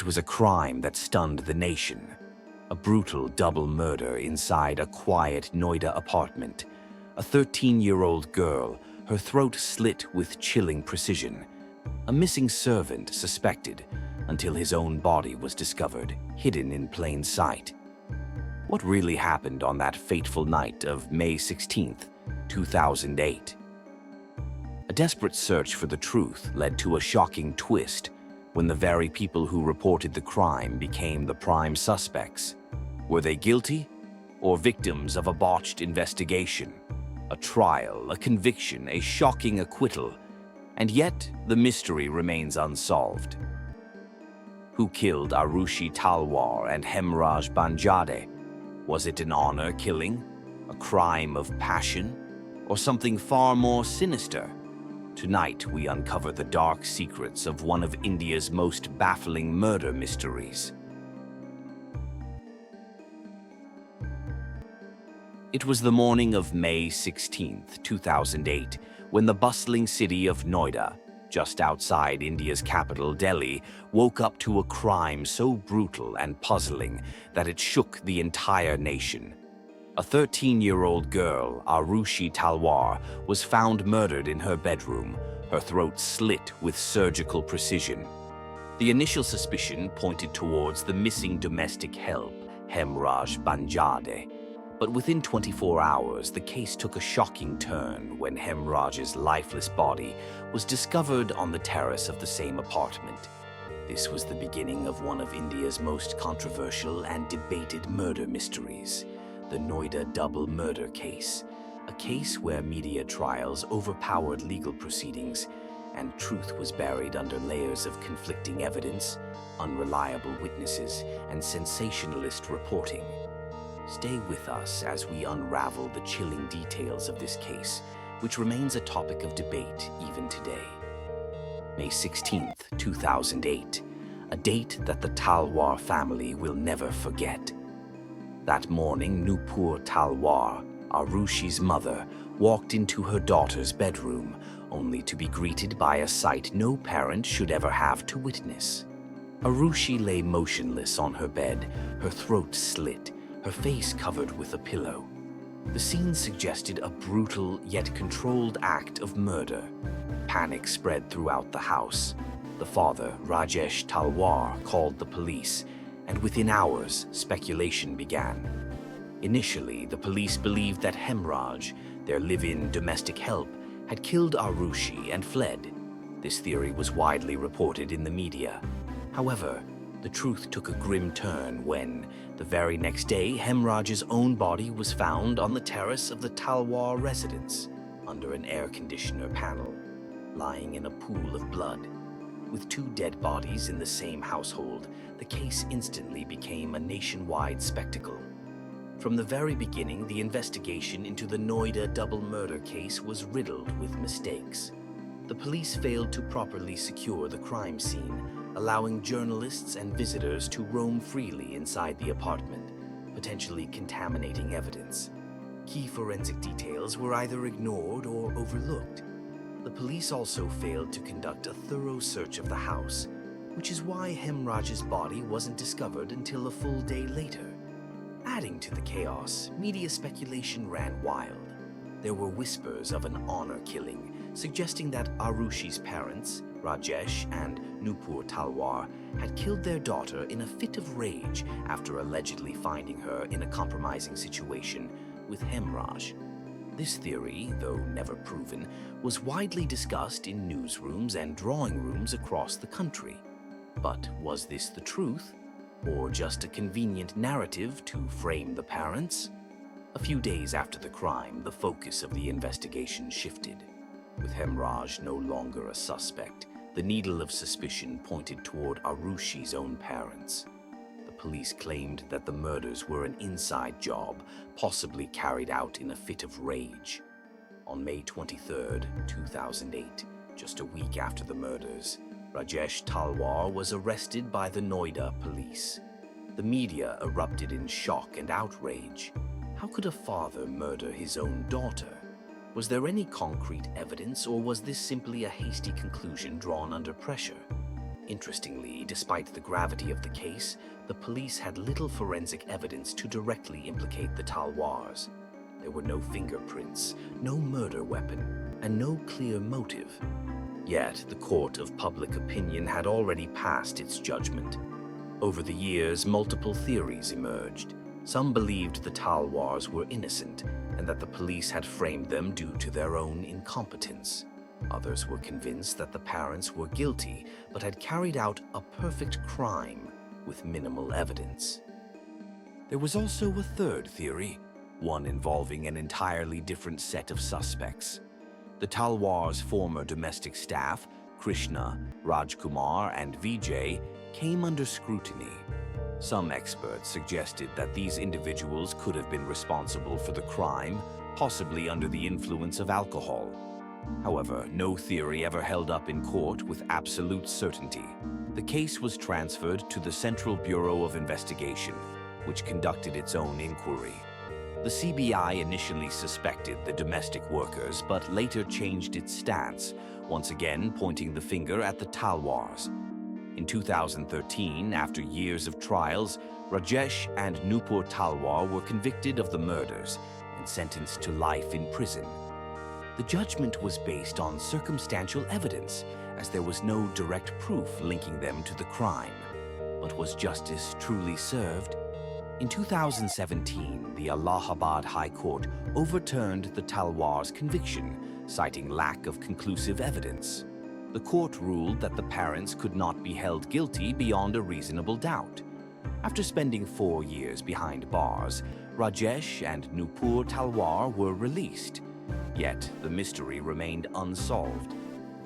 It was a crime that stunned the nation. A brutal double murder inside a quiet Noida apartment. A 13-year-old girl, her throat slit with chilling precision. A missing servant suspected until his own body was discovered, hidden in plain sight. What really happened on that fateful night of May 16th, 2008? A desperate search for the truth led to a shocking twist when the very people who reported the crime became the prime suspects. Were they guilty or victims of a botched investigation? A trial, a conviction, a shocking acquittal, and yet the mystery remains unsolved. Who killed Aarushi Talwar and Hemraj Banjade? Was it an honor killing, a crime of passion, or something far more sinister? Tonight we uncover the dark secrets of one of India's most baffling murder mysteries. It was the morning of May 16, 2008, when the bustling city of Noida, just outside India's capital, Delhi, woke up to a crime so brutal and puzzling that it shook the entire nation. A 13-year-old girl, Aarushi Talwar, was found murdered in her bedroom, her throat slit with surgical precision. The initial suspicion pointed towards the missing domestic help, Hemraj Banjade. But within 24 hours, the case took a shocking turn when Hemraj's lifeless body was discovered on the terrace of the same apartment. This was the beginning of one of India's most controversial and debated murder mysteries, the Noida double murder case, a case where media trials overpowered legal proceedings and truth was buried under layers of conflicting evidence, unreliable witnesses, and sensationalist reporting. Stay with us as we unravel the chilling details of this case, which remains a topic of debate even today. May 16th, 2008, a date that the Talwar family will never forget. That morning, Noida Talwar, Aarushi's mother, walked into her daughter's bedroom, only to be greeted by a sight no parent should ever have to witness. Aarushi lay motionless on her bed, her throat slit, her face covered with a pillow. The scene suggested a brutal yet controlled act of murder. Panic spread throughout the house. The father, Rajesh Talwar, called the police, and within hours, speculation began. Initially, the police believed that Hemraj, their live-in domestic help, had killed Aarushi and fled. This theory was widely reported in the media. However, the truth took a grim turn when, the very next day, Hemraj's own body was found on the terrace of the Talwar residence, under an air conditioner panel, lying in a pool of blood. With two dead bodies in the same household, the case instantly became a nationwide spectacle. From the very beginning, the investigation into the Noida double murder case was riddled with mistakes. The police failed to properly secure the crime scene, allowing journalists and visitors to roam freely inside the apartment, potentially contaminating evidence. Key forensic details were either ignored or overlooked. The police also failed to conduct a thorough search of the house, which is why Hemraj's body wasn't discovered until a full day later. Adding to the chaos, media speculation ran wild. There were whispers of an honor killing, suggesting that Aarushi's parents, Rajesh and Noida Talwar, had killed their daughter in a fit of rage after allegedly finding her in a compromising situation with Hemraj. This theory, though never proven, was widely discussed in newsrooms and drawing rooms across the country. But was this the truth, or just a convenient narrative to frame the parents? A few days after the crime, the focus of the investigation shifted. With Hemraj no longer a suspect, the needle of suspicion pointed toward Aarushi's own parents. The police claimed that the murders were an inside job, possibly carried out in a fit of rage. On May 23, 2008, just a week after the murders, Rajesh Talwar was arrested by the Noida police. The media erupted in shock and outrage. How could a father murder his own daughter? Was there any concrete evidence, or was this simply a hasty conclusion drawn under pressure? Interestingly, despite the gravity of the case, the police had little forensic evidence to directly implicate the Talwars. There were no fingerprints, no murder weapon, and no clear motive. Yet, the court of public opinion had already passed its judgment. Over the years, multiple theories emerged. Some believed the Talwars were innocent and that the police had framed them due to their own incompetence. Others were convinced that the parents were guilty but had carried out a perfect crime with minimal evidence. There was also a third theory, one involving an entirely different set of suspects. The Talwars' former domestic staff, Krishna, Rajkumar, and Vijay, came under scrutiny. Some experts suggested that these individuals could have been responsible for the crime, possibly under the influence of alcohol. However, no theory ever held up in court with absolute certainty. The case was transferred to the Central Bureau of Investigation, which conducted its own inquiry. The CBI initially suspected the domestic workers, but later changed its stance, once again pointing the finger at the Talwars. In 2013, after years of trials, Rajesh and Nupur Talwar were convicted of the murders and sentenced to life in prison. The judgment was based on circumstantial evidence, as there was no direct proof linking them to the crime. But was justice truly served? In 2017, the Allahabad High Court overturned the Talwars' conviction, citing lack of conclusive evidence. The court ruled that the parents could not be held guilty beyond a reasonable doubt. After spending 4 years behind bars, Rajesh and Nupur Talwar were released. Yet the mystery remained unsolved.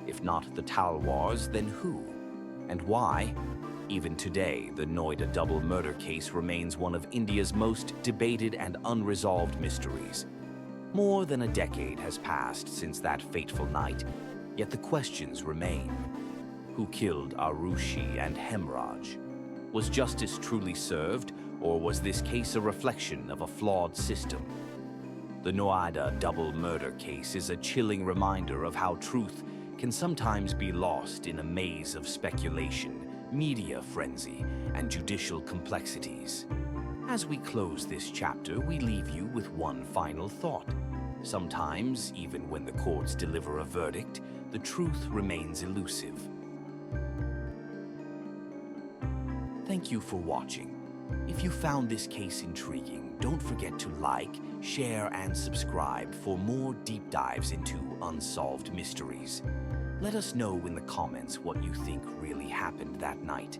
If not the Talwars, then who? And why? Even today, the Noida double murder case remains one of India's most debated and unresolved mysteries. More than a decade has passed since that fateful night, yet the questions remain. Who killed Aarushi and Hemraj? Was justice truly served, or was this case a reflection of a flawed system? The Noida double murder case is a chilling reminder of how truth can sometimes be lost in a maze of speculation, media frenzy, and judicial complexities. As we close this chapter, we leave you with one final thought. Sometimes, even when the courts deliver a verdict, the truth remains elusive. Thank you for watching. If you found this case intriguing, don't forget to like, share, and subscribe for more deep dives into unsolved mysteries. Let us know in the comments what you think really happened that night.